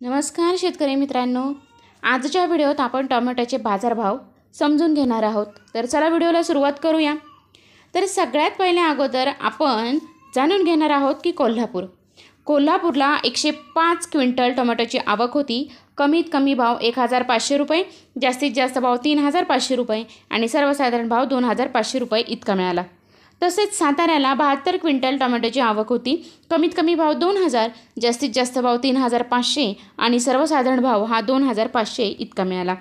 नमस्कार शेतकरी मित्रांनो, आजच्या व्हिडिओत आपण टोमॅटोचे बाजारभाव समजून घेणार आहोत। तर चला व्हिडिओला सुरुवात करूया। तर सगळ्यात पहिले अगोदर आपण जाणून घेणार आहोत की कोल्हापूरला 105 क्विंटल टोमॅटोची आवक होती। कमीत कमी भाव 1500 रुपये, जास्तीत जास्त भाव 3500 रुपये आणि सर्वसाधारण भाव 2500 रुपये इतका मिळाला। तसेच साताऱ्याला 72 क्विंटल टोमॅटोची आवक होती। कमीत कमी भाव 2000, जास्तीत जास्त भाव 3500 आणि सर्वसाधारण भाव हा 2500 इतका मिळाला।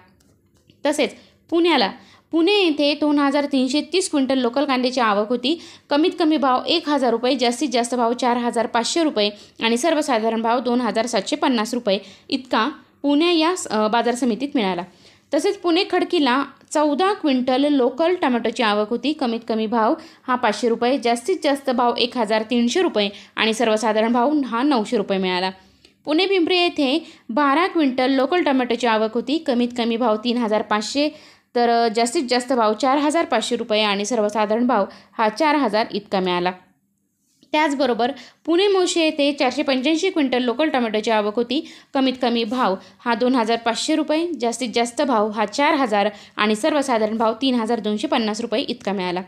तसेच पुणे येथे 2330 क्विंटल लोकल कांद्याची आवक होती। कमीत कमी भाव 1000 रुपये, जास्तीत जास्त भाव 4500 रुपये आणि सर्वसाधारण भाव 2750 रुपये इतका पुणे या बाजार समितीत मिळाला। तसेच पुणे खडकीला 14 क्विंटल लोकल टोमॅटोची आवक होती। कमीत कमी भाव हा 500 रुपये, जास्तीत जास्त भाव 1300 रुपये आणि सर्वसाधारण भाव हा 900 रुपये मिळाला। पुणे पिंपरी येथे 12 क्विंटल लोकल टोमॅटोची आवक होती। कमीत कमी भाव 3500, तर जास्तीत जास्त भाव 4500 रुपये आणि सर्वसाधारण भाव हा 4000 इतका मिळाला। त्याचबरोबर पुणे मोशी येथे 485 क्विंटल लोकल टोमॅटोची आवक होती। कमीत कमी भाव हा 2500 रुपये, जास्तीत जास्त भाव हा 4000 आणि सर्वसाधारण भाव 3250 रुपये इतका मिळाला।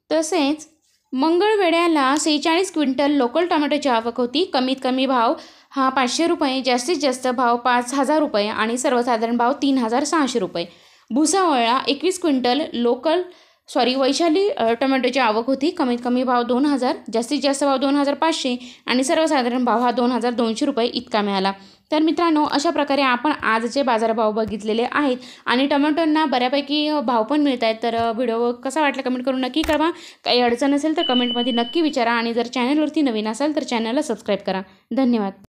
तसेच मंगळवेढ्याला 46 क्विंटल लोकल टोमॅटोची आवक होती। कमीत कमी भाव हा 500 रुपये, जास्तीत जास्त भाव 5000 रुपये आणि सर्वसाधारण भाव 3600 रुपये। भुसावळला 21 क्विंटल वैशाली टोमॅटोची आवक होती। कमीत कमी भाव 2000, जास्तीत जास्त भाव 2500 आणि सर्वसाधारण भाव हा 2200 रुपये इतका मिळाला। तर मित्रांनो, अशा प्रकारे आपण आजचे बाजारभाव बघितलेले आहेत आणि टोमॅटोंना बऱ्यापैकी भाव पण मिळत आहेत। तर व्हिडिओ कसा वाटला कमेंट करून नक्की कळवा। काही अडचण असेल तर कमेंटमध्ये नक्की विचारा आणि जर चॅनलवरती नवीन असाल तर चॅनलला सबस्क्राईब करा। धन्यवाद।